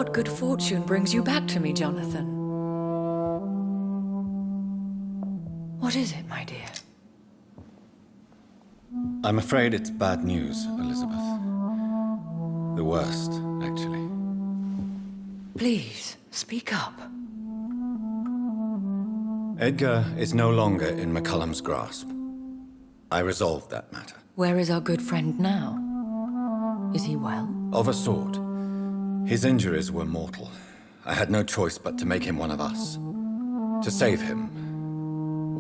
What good fortune brings you back to me, Jonathan? What is it, my dear? I'm afraid it's bad news, Elizabeth. The worst, actually. Please, speak up. Edgar is no longer in McCullum's grasp. I resolved that matter. Where is our good friend now? Is he well? Of a sort. His injuries were mortal. I had no choice but to make him one of us. To save him,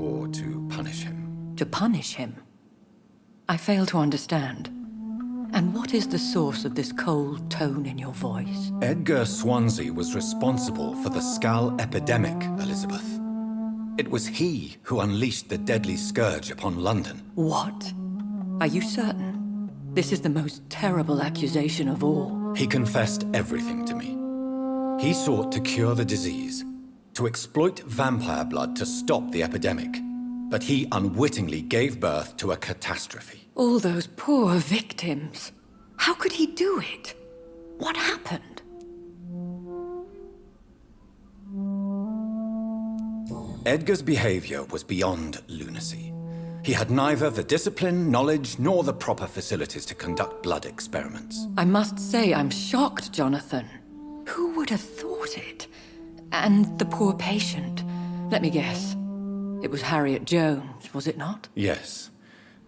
or to punish him. To punish him? I fail to understand. And what is the source of this cold tone in your voice? Edgar Swansea was responsible for the Skull epidemic, Elizabeth. It was he who unleashed the deadly scourge upon London. What? Are you certain? This is the most terrible accusation of all. He confessed everything to me. He sought to cure the disease, to exploit vampire blood to stop the epidemic. But he unwittingly gave birth to a catastrophe. All those poor victims. How could he do it? What happened? Edgar's behavior was beyond lunacy. He had neither the discipline, knowledge, nor the proper facilities to conduct blood experiments. I must say I'm shocked, Jonathan. Who would have thought it? And the poor patient. Let me guess. It was Harriet Jones, was it not? Yes.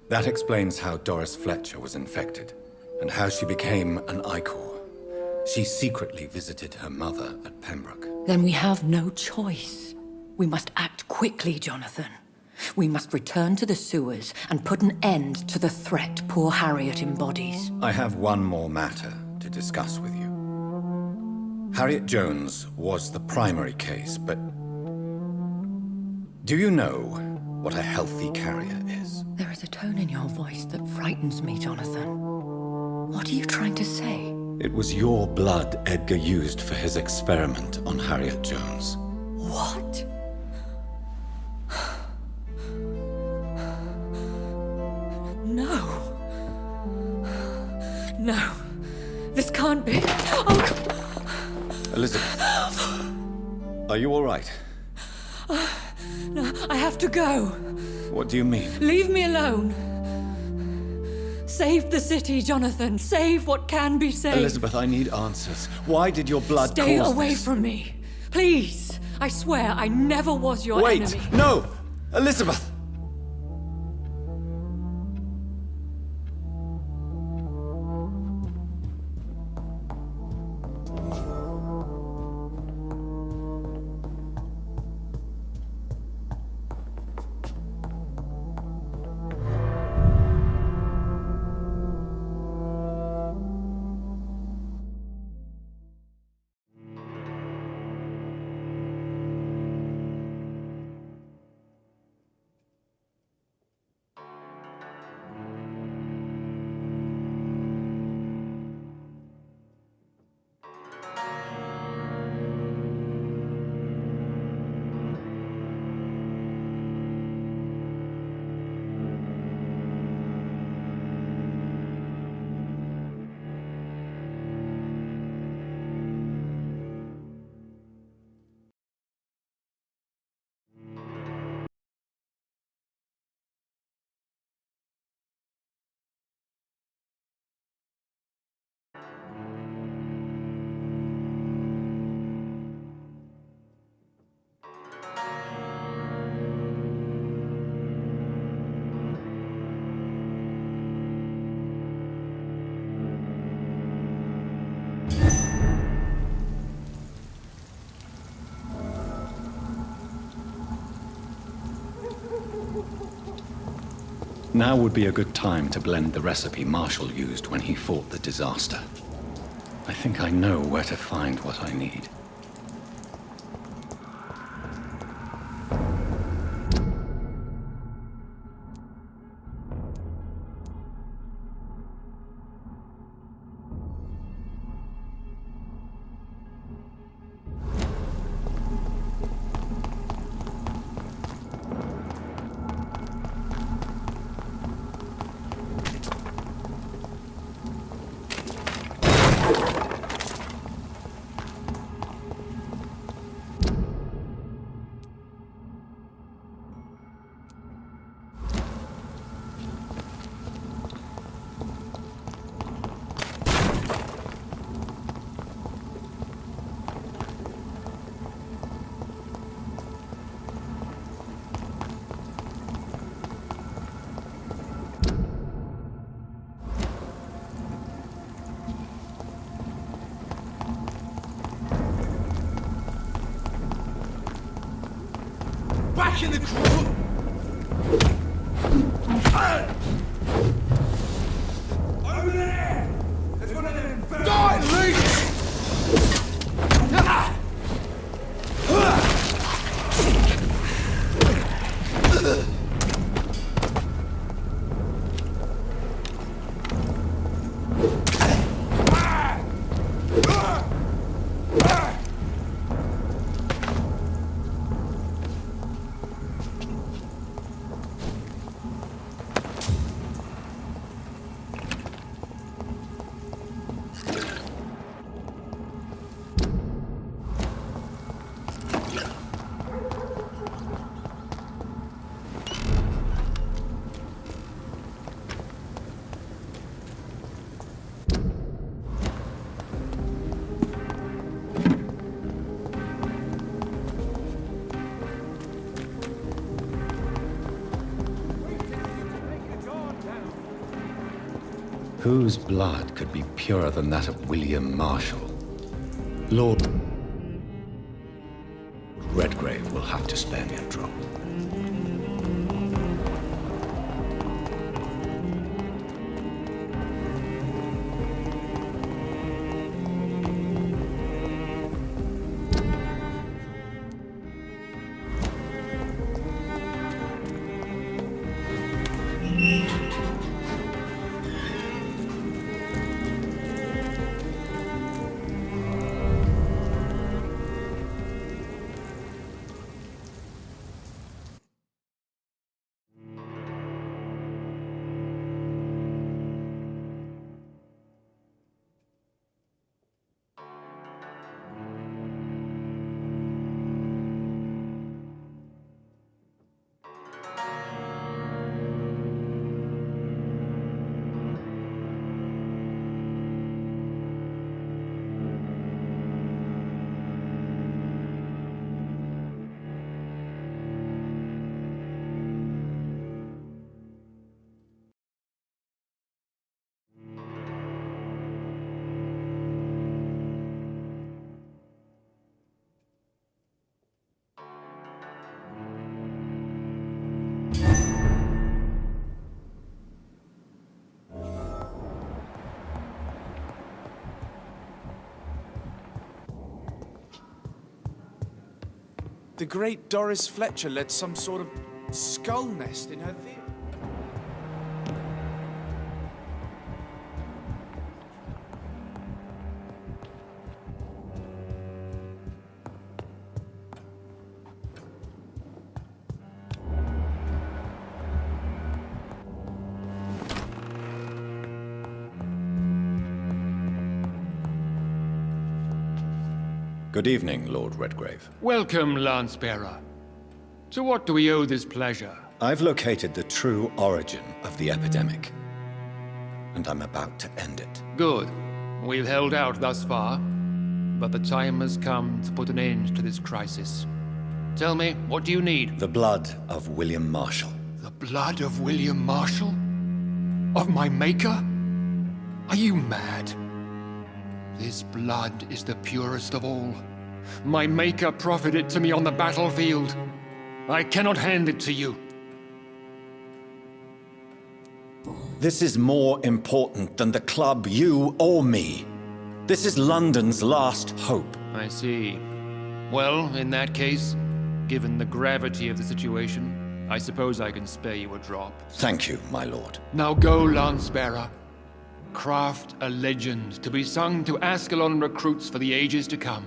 That explains how Doris Fletcher was infected, and how she became an Ichor. She secretly visited her mother at Pembroke. Then we have no choice. We must act quickly, Jonathan. We must return to the sewers and put an end to the threat poor Harriet embodies. I have one more matter to discuss with you. Harriet Jones was the primary case, but do you know what a healthy carrier is? There is a tone in your voice that frightens me, Jonathan. What are you trying to say? It was your blood Edgar used for his experiment on Harriet Jones. What? No. No. This can't be. Oh. Elizabeth, are you all right? No, I have to go. What do you mean? Leave me alone. Save the city, Jonathan. Save what can be saved. Elizabeth, I need answers. Why did your blood Stay cause away this? from me. Please. I swear I never was your Wait! enemy. No! Elizabeth! Now would be a good time to blend the recipe Marshall used when he fought the disaster. I think I know where to find what I need. Back in the crew! Over there! There's one of them... Die, Leech! Whose blood could be purer than that of William Marshall? Lord Redgrave will have to spare me a drop. The great Doris Fletcher led some sort of skull nest in her theatre. Good evening, Lord Redgrave. Welcome, Lancebearer. To what do we owe this pleasure? I've located the true origin of the epidemic, and I'm about to end it. Good. We've held out thus far, but the time has come to put an end to this crisis. Tell me, what do you need? The blood of William Marshall. The blood of William Marshall? Of my maker? Are you mad? This blood is the purest of all. My maker proffered it to me on the battlefield. I cannot hand it to you. This is more important than the club, you, or me. This is London's last hope. I see. Well, in that case, given the gravity of the situation, I suppose I can spare you a drop. Thank you, my lord. Now go, Lancebearer. Craft a legend to be sung to Ascalon recruits for the ages to come.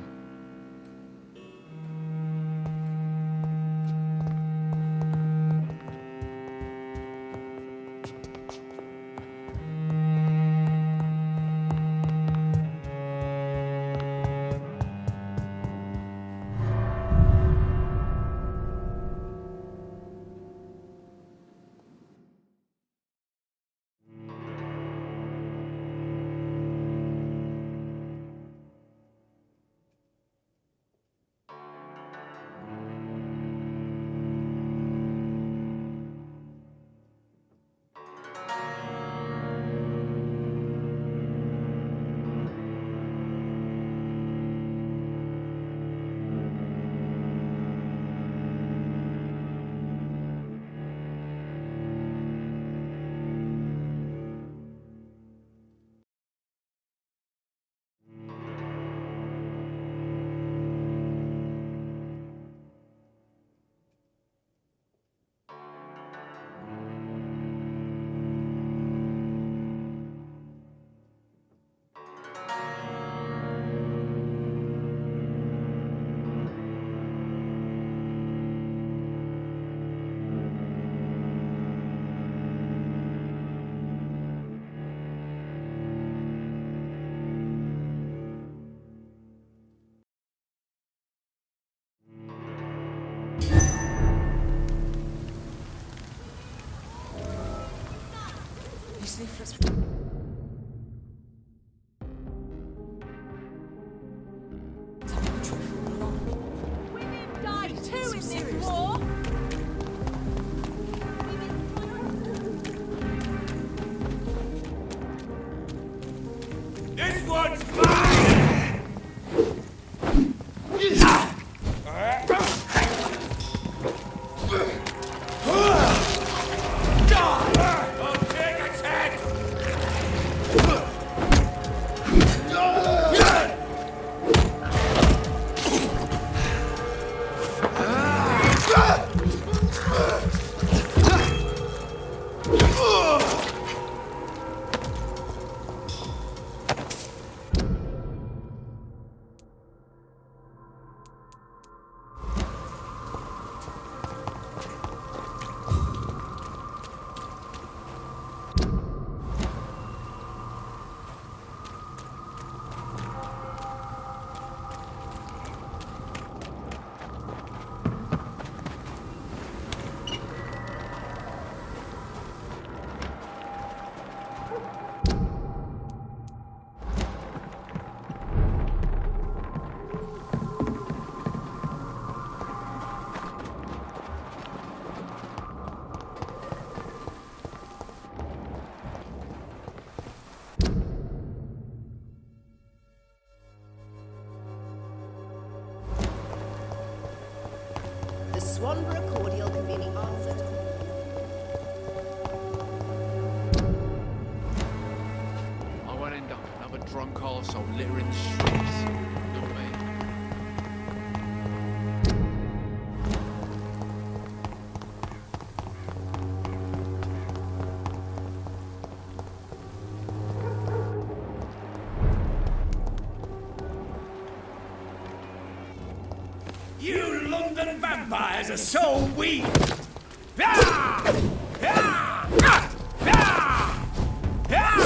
Women died too in this war. This one's mine! I'll take its head! The Swanborough cordial can be answered. I won't end up another drunk arsehole littering the streets. Not me. You London vampires are so weak! Ah! Ah! Ah! Ah! Ah!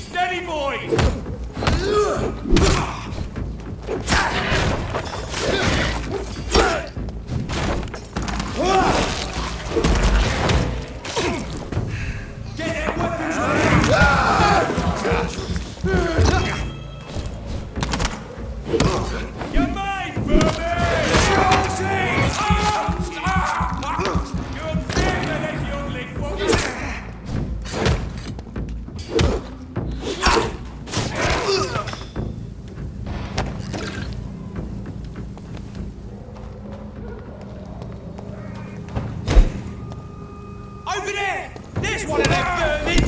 Steady, boy! Get their weapons ready! You're mine, Vermin! You're bigger than youngling folks! Over there! There's one of them vermin!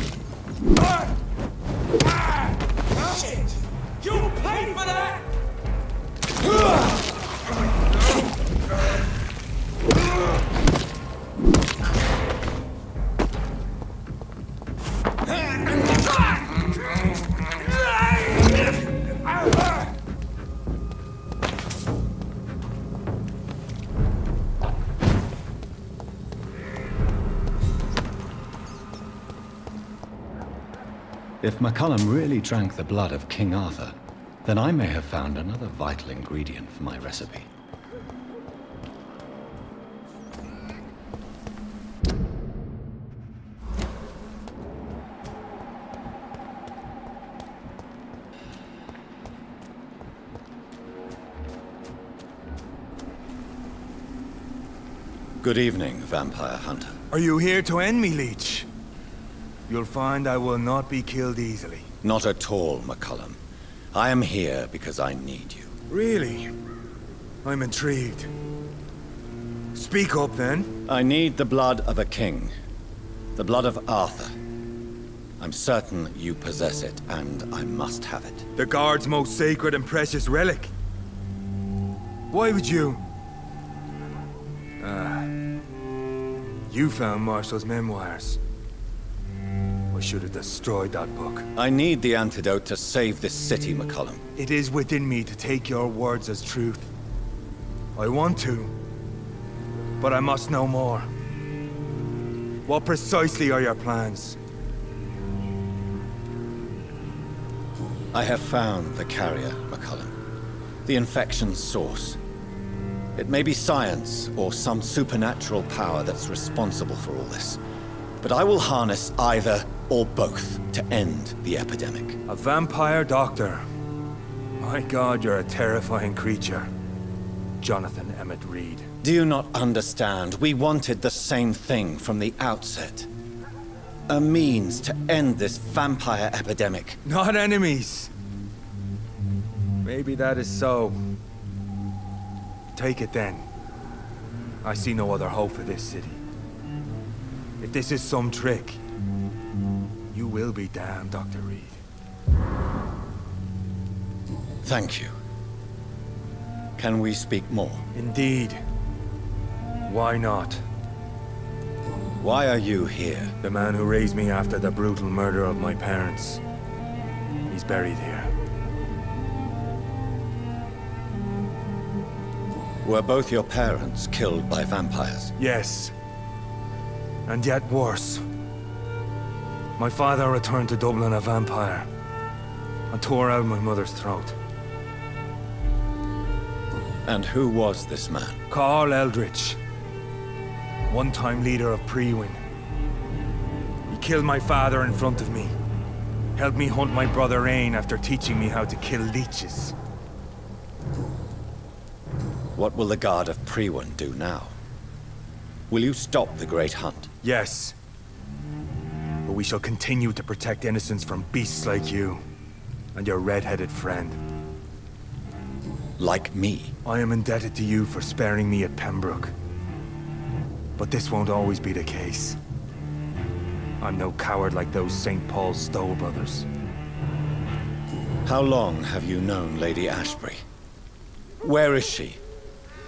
Shit! You'll pay for that! If McCullum really drank the blood of King Arthur, then I may have found another vital ingredient for my recipe. Good evening, Vampire Hunter. Are you here to end me, Leech? You'll find I will not be killed easily. Not at all, McCullum. I am here because I need you. Really? I'm intrigued. Speak up, then. I need the blood of a king. The blood of Arthur. I'm certain you possess it, and I must have it. The Guard's most sacred and precious relic. Why would you? You found Marshall's memoirs. I should have destroyed that book. I need the antidote to save this city, McCullum. It is within me to take your words as truth. I want to, but I must know more. What precisely are your plans? I have found the carrier, McCullum. The infection's source. It may be science or some supernatural power that's responsible for all this. But I will harness either or both to end the epidemic. A vampire doctor. My God, you're a terrifying creature. Jonathan Emmett Reed. Do you not understand? We wanted the same thing from the outset. A means to end this vampire epidemic. Not enemies. Maybe that is so. Take it then. I see no other hope for this city. If this is some trick, you will be damned, Dr. Reed. Thank you. Can we speak more? Indeed. Why not? Why are you here? The man who raised me after the brutal murder of my parents. He's buried here. Were both your parents killed by vampires? Yes. And yet worse. My father returned to Dublin a vampire and tore out my mother's throat. And who was this man? Carl Eldritch. One-time leader of Priwen. He killed my father in front of me. Helped me hunt my brother Ain after teaching me how to kill leeches. What will the Guard of Priwen do now? Will you stop the Great Hunt? Yes. But we shall continue to protect innocents from beasts like you and your red-headed friend. Like me? I am indebted to you for sparing me at Pembroke. But this won't always be the case. I'm no coward like those St. Paul's Stowe brothers. How long have you known Lady Ashbury? Where is she?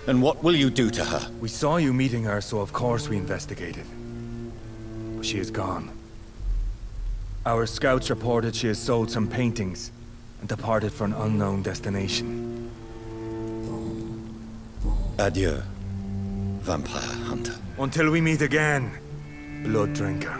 And what will you do to her? We saw you meeting her, so of course we investigated. But she is gone. Our scouts reported she has sold some paintings and departed for an unknown destination. Adieu, Vampire Hunter. Until we meet again, Blood Drinker.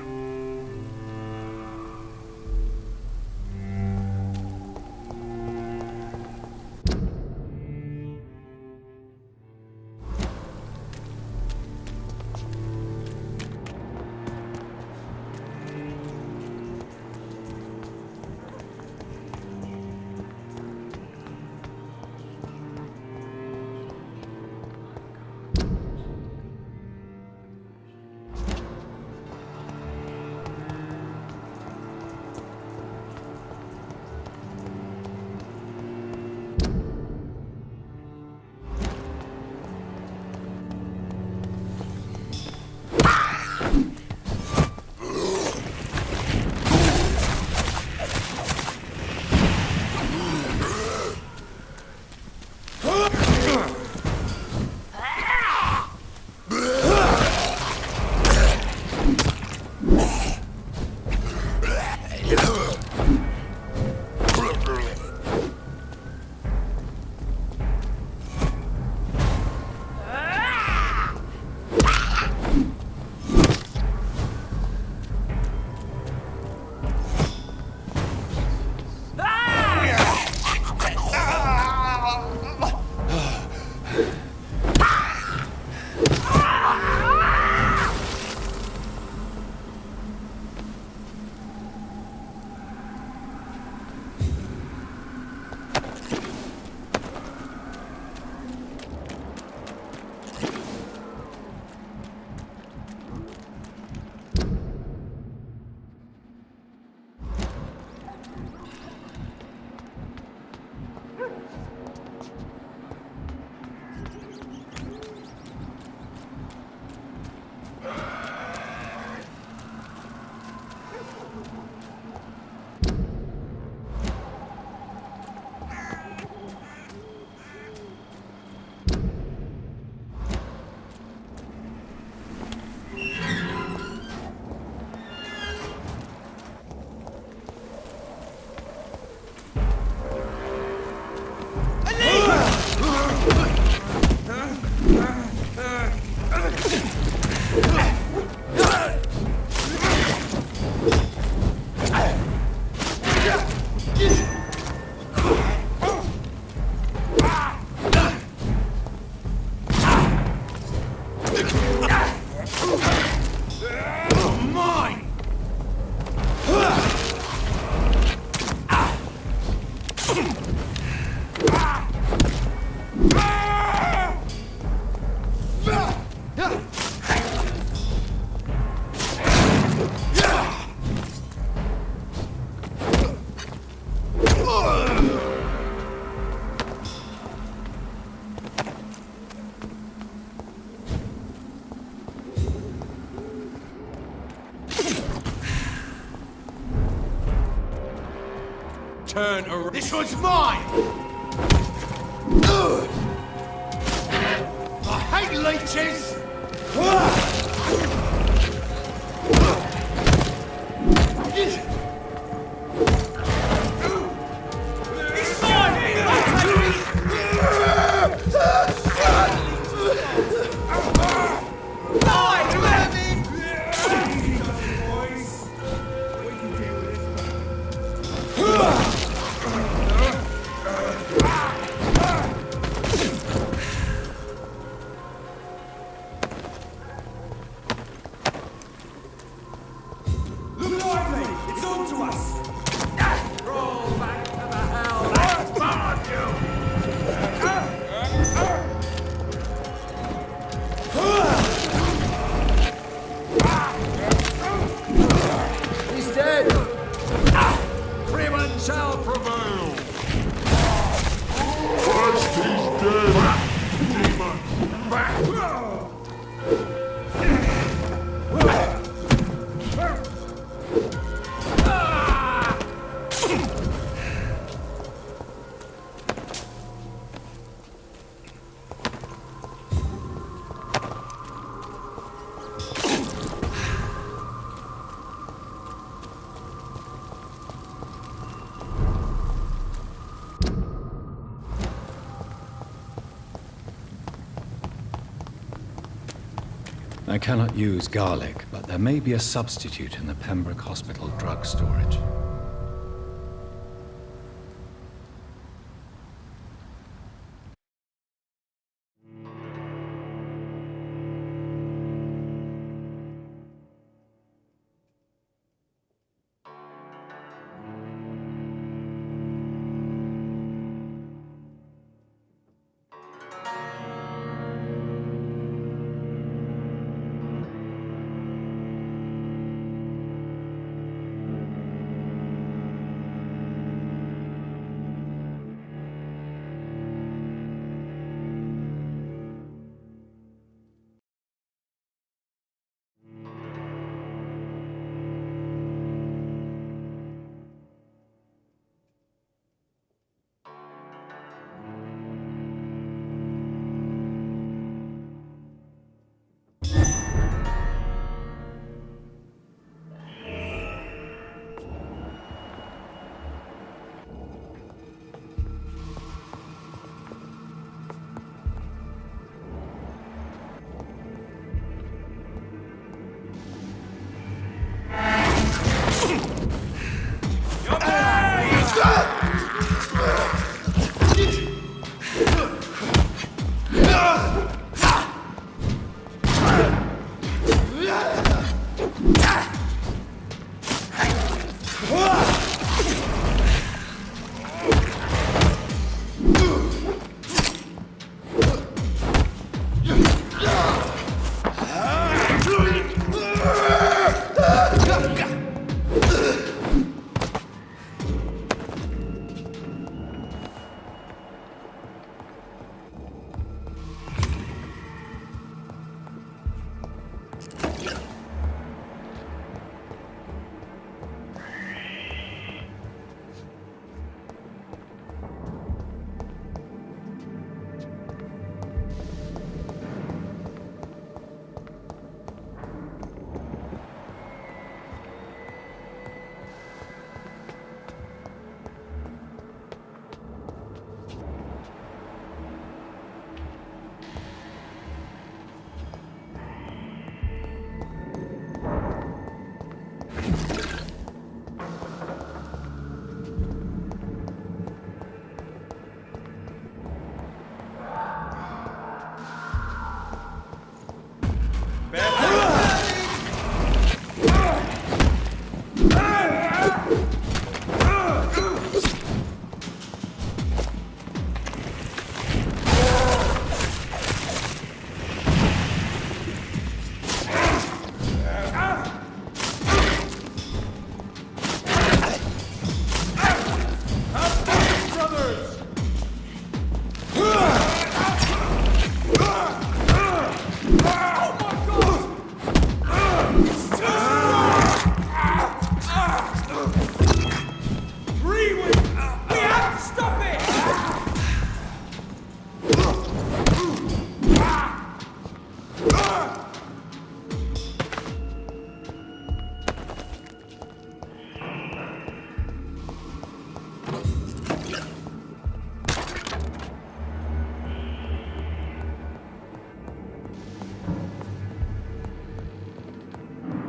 Turn around. This one's mine! I hate leeches! It's I cannot use garlic, but there may be a substitute in the Pembroke Hospital drug storage.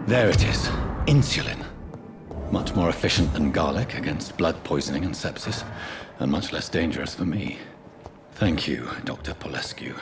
There it is. Insulin. Much more efficient than garlic against blood poisoning and sepsis, and much less dangerous for me. Thank you, Dr. Polescu.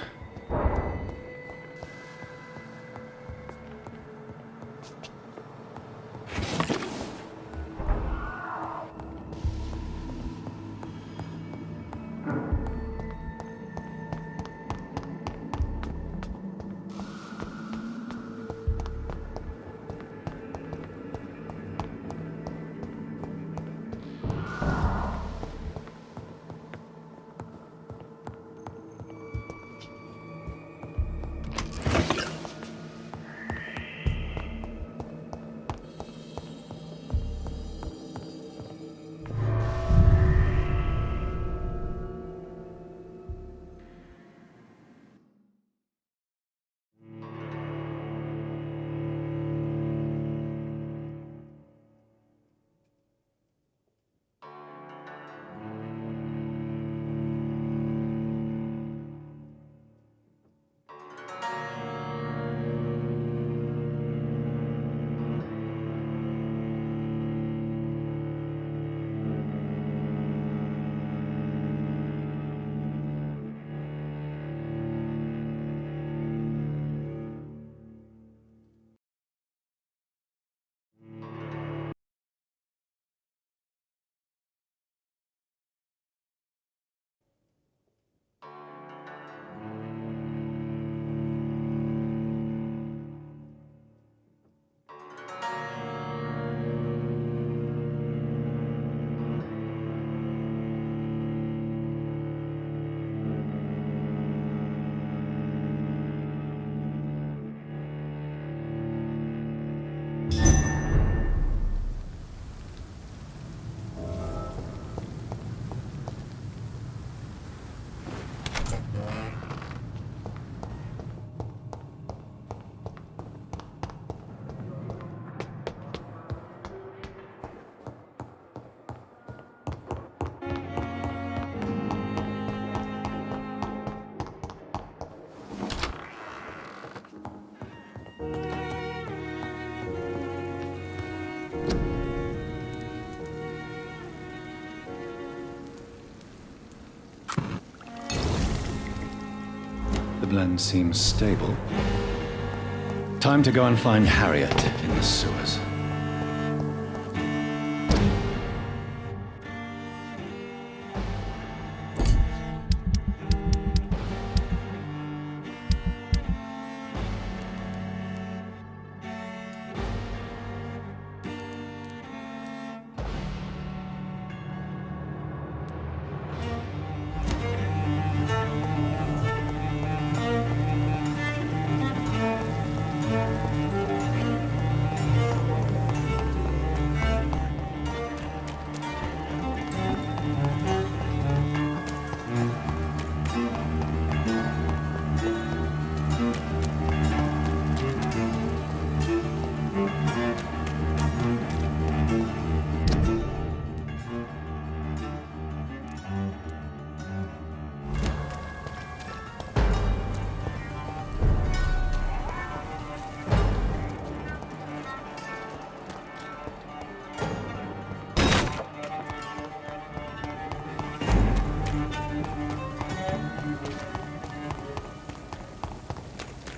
The blend seems stable. Time to go and find Harriet in the sewers.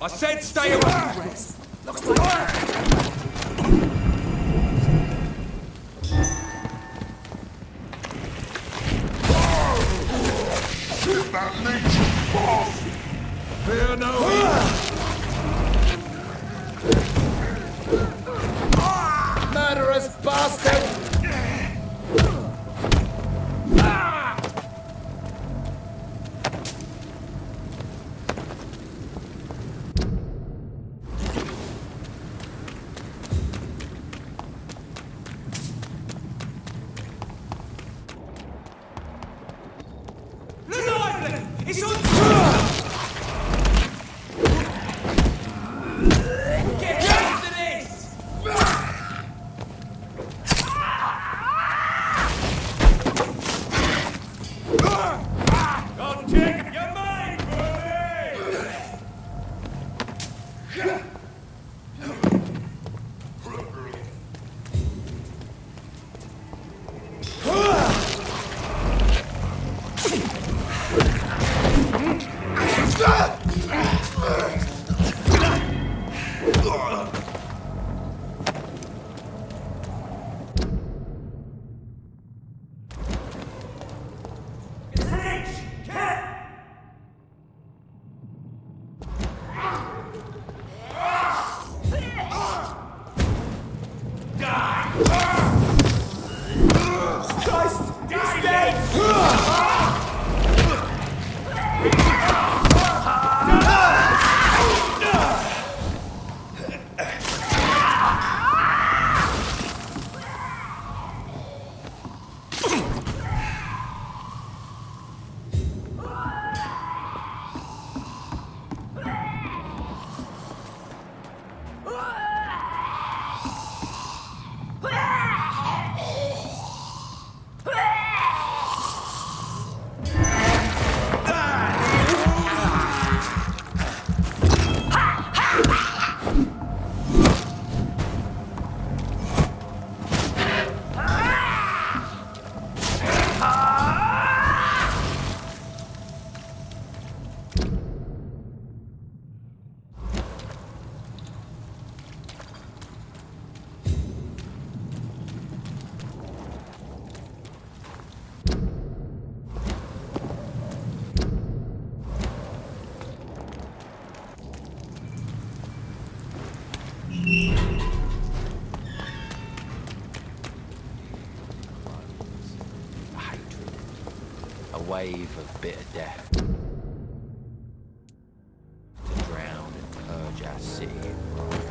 I said stay away! Shoot that leech, boss! Fear no evil! Murderous bastard! It's on! Get after this! Don't take your mind, buddy! wave of bitter death. To drown and purge our city in blood.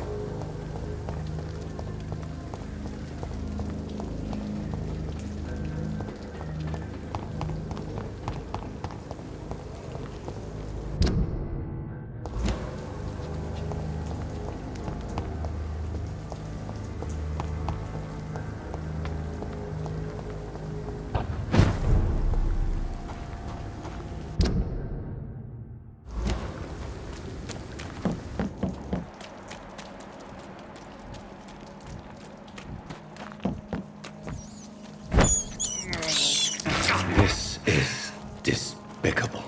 This is despicable.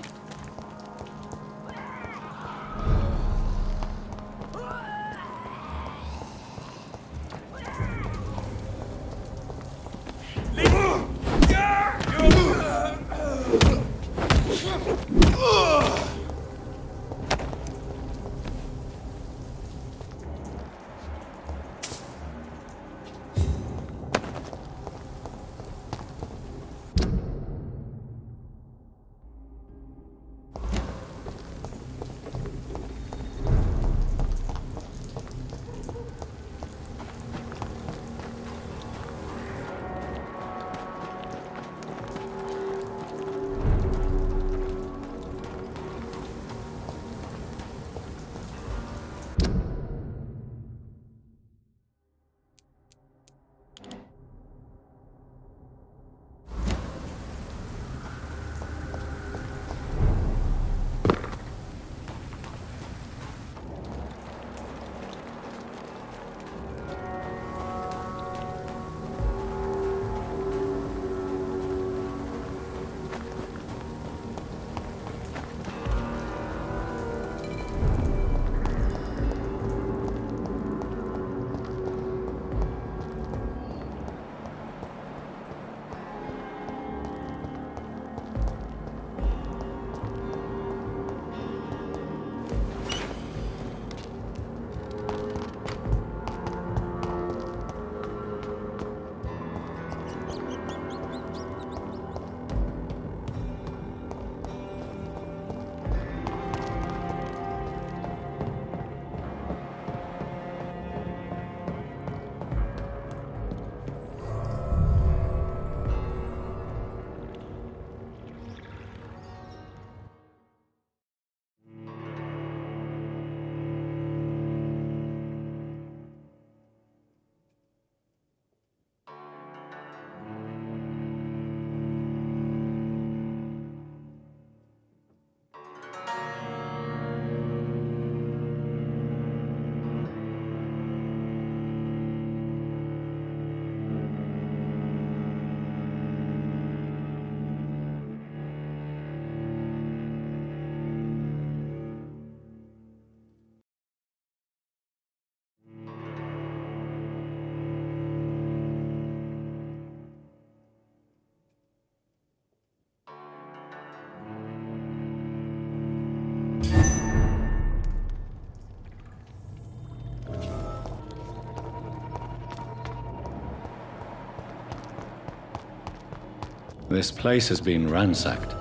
This place has been ransacked.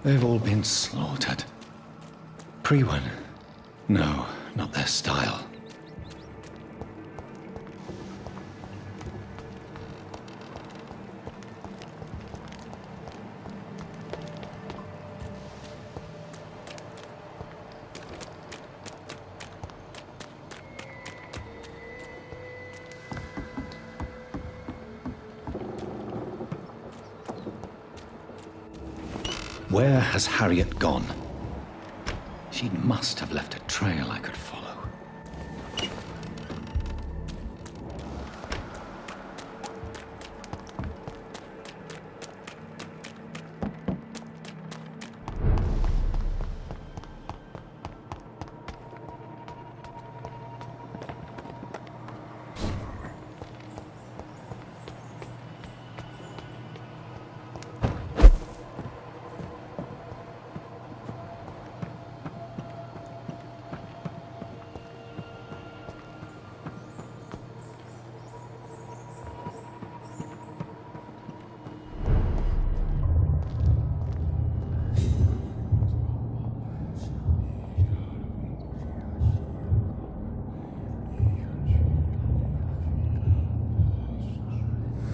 They've all been slaughtered. Priwen? No, not their style. Where has Harriet gone? She must have left a trail I could follow.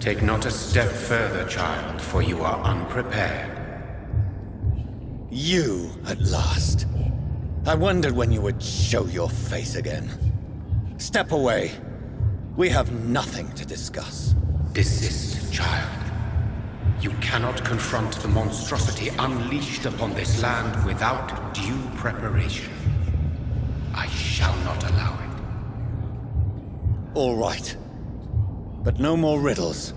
Take not a step further, child, for you are unprepared. You, at last. I wondered when you would show your face again. Step away. We have nothing to discuss. Desist, child. You cannot confront the monstrosity unleashed upon this land without due preparation. I shall not allow it. All right. But no more riddles.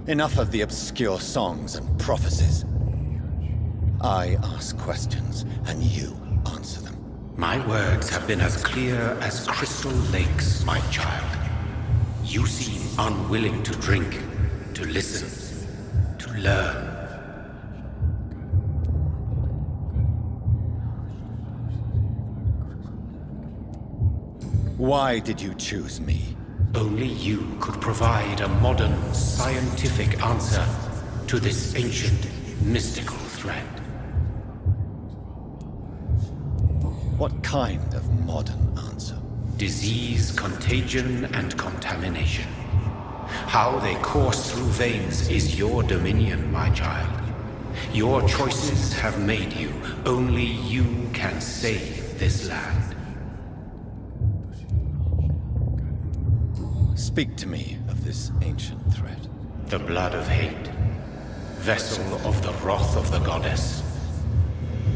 Enough of the obscure songs and prophecies. I ask questions, and you answer them. My words have been as clear as crystal lakes, my child. You seem unwilling to drink, to listen, to learn. Why did you choose me? Only you could provide a modern, scientific answer to this ancient, mystical threat. What kind of modern answer? Disease, contagion, and contamination. How they course through veins is your dominion, my child. Your choices have made you. Only you can save this land. Speak to me of this ancient threat. The blood of hate. Vessel of the wrath of the goddess.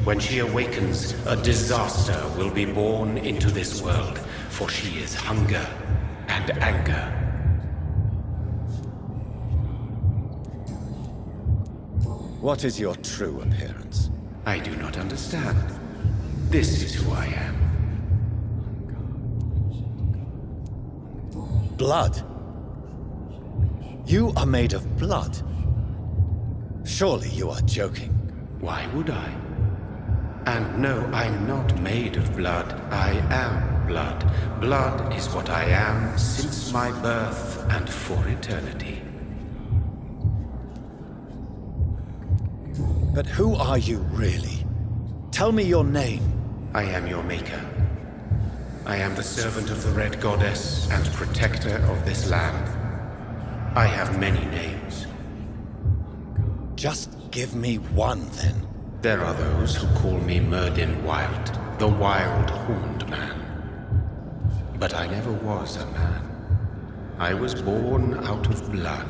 When she awakens, a disaster will be born into this world, for she is hunger and anger. What is your true appearance? I do not understand. This is who I am. Blood? You are made of blood. Surely you are joking. Why would I? And no, I'm not made of blood. I am blood. Blood is what I am since my birth and for eternity. But who are you really? Tell me your name. I am your maker. I am the servant of the Red Goddess and protector of this land. I have many names. Just give me one, then. There are those who call me Myrddin Wylde, the Wild Horned Man. But I never was a man. I was born out of blood.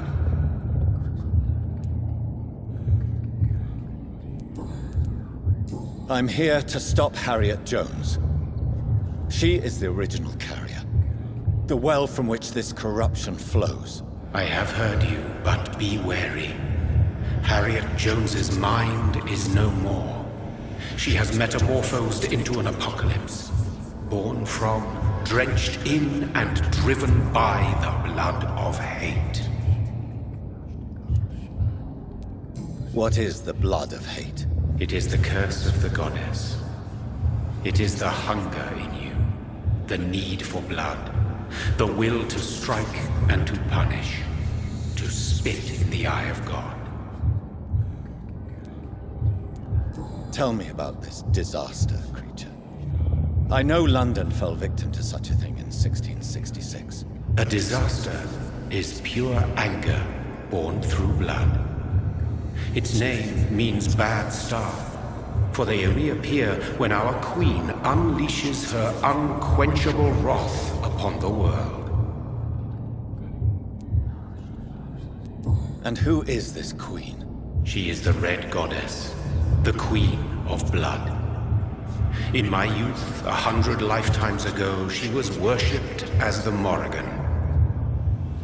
I'm here to stop Harriet Jones. She is the original carrier. The well from which this corruption flows. I have heard you, but be wary. Harriet Jones's mind is no more. She has metamorphosed into an apocalypse. Born from, drenched in, and driven by the blood of hate. What is the blood of hate? It is the curse of the goddess. It is the hunger in you, the need for blood, the will to strike and to punish, to spit in the eye of God. Tell me about this disaster, creature. I know London fell victim to such a thing in 1666. A disaster is pure anger born through blood. Its name means bad star, for they only appear when our queen unleashes her unquenchable wrath upon the world. And who is this queen? She is the Red Goddess, the Queen of Blood. In my youth, 100 lifetimes ago, she was worshipped as the Morrigan.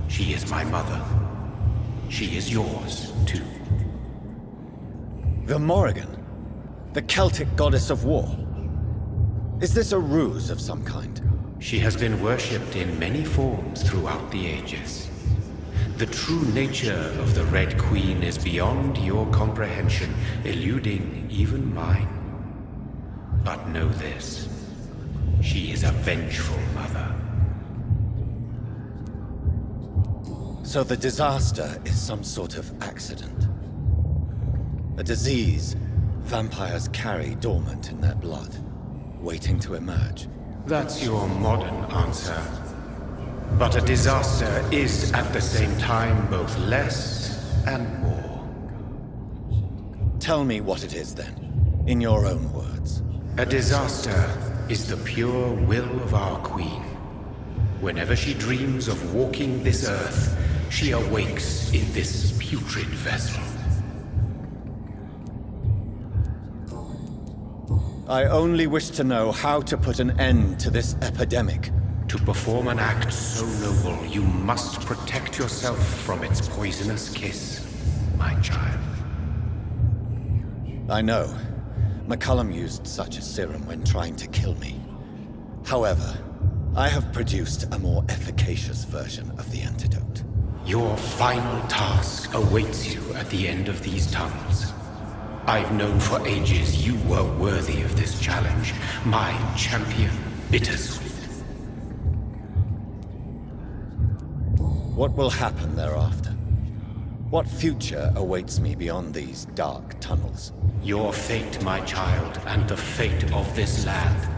She is my mother. She is yours, too. The Morrigan? The Celtic goddess of war? Is this a ruse of some kind? She has been worshipped in many forms throughout the ages. The true nature of the Red Queen is beyond your comprehension, eluding even mine. But know this, she is a vengeful mother. So the disaster is some sort of accident. A disease vampires carry dormant in their blood, waiting to emerge. That's your modern answer. But a disaster is at the same time both less and more. Tell me what it is then, in your own words. A disaster is the pure will of our queen. Whenever she dreams of walking this earth, she awakes in this putrid vessel. I only wish to know how to put an end to this epidemic. To perform an act so noble, you must protect yourself from its poisonous kiss, my child. I know. McCullum used such a serum when trying to kill me. However, I have produced a more efficacious version of the antidote. Your final task awaits you at the end of these tunnels. I've known for ages you were worthy of this challenge, my champion, Bittersweet. What will happen thereafter? What future awaits me beyond these dark tunnels? Your fate, my child, and the fate of this land.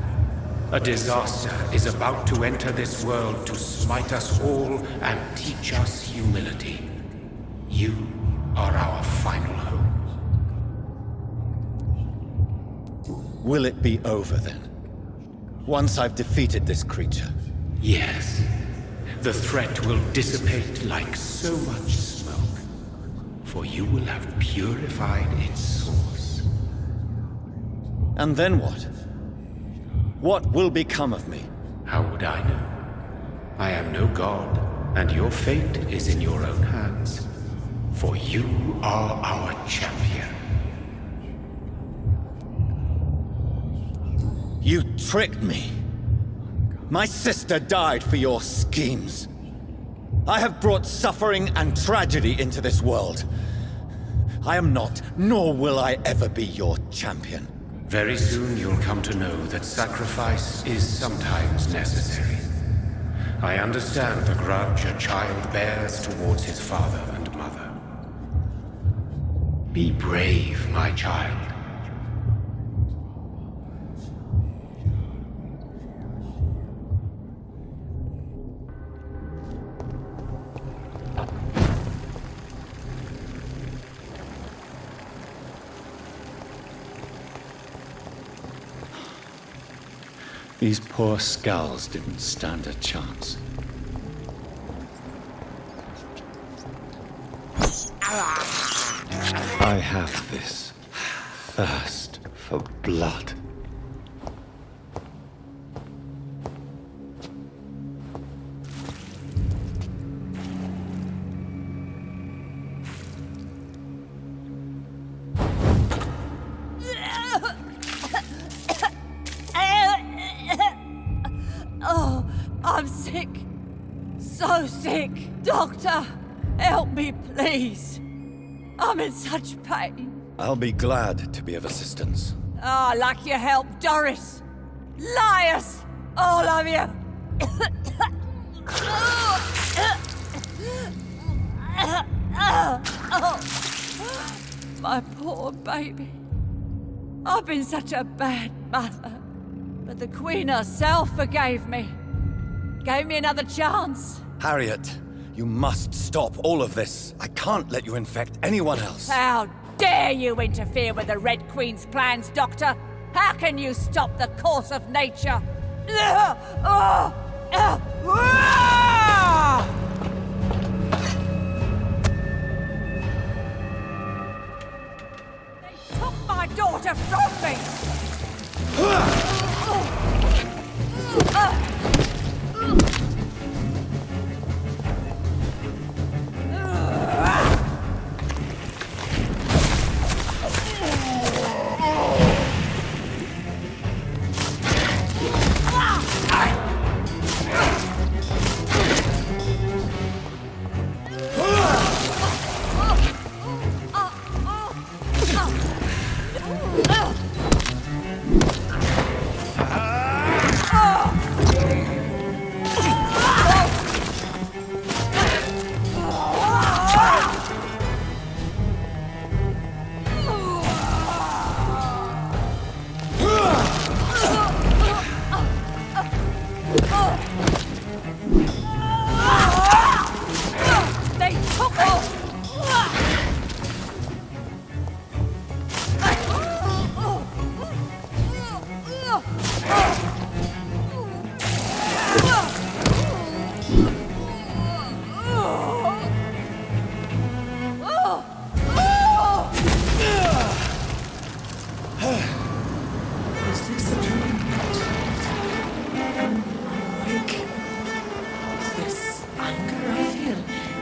A disaster is about to enter this world to smite us all and teach us humility. You are our final hope. Will it be over then? Once I've defeated this creature? Yes. The threat will dissipate like so much smoke, for you will have purified its source. And then what? What will become of me? How would I know? I am no god, and your fate is in your own hands. For you are our champion. You tricked me. My sister died for your schemes. I have brought suffering and tragedy into this world. I am not, nor will I ever be your champion. Very soon you'll come to know that sacrifice is sometimes necessary. I understand the grudge a child bears towards his father and mother. Be brave, my child. These poor skulls didn't stand a chance. I have this thirst for blood. Oh, I'm sick. So sick. Doctor, help me, please. I'm in such pain. I'll be glad to be of assistance. Ah, like your help, Doris. Liars! All of you! My poor baby. I've been such a bad mother. But the Queen herself forgave me. Gave me another chance. Harriet, you must stop all of this. I can't let you infect anyone else. How dare you interfere with the Red Queen's plans, Doctor? How can you stop the course of nature? They took my daughter from me!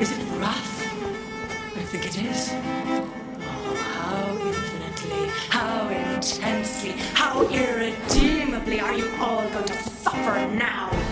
Is it wrath? I think it is. Oh, how infinitely, how intensely, how irredeemably are you all going to suffer now?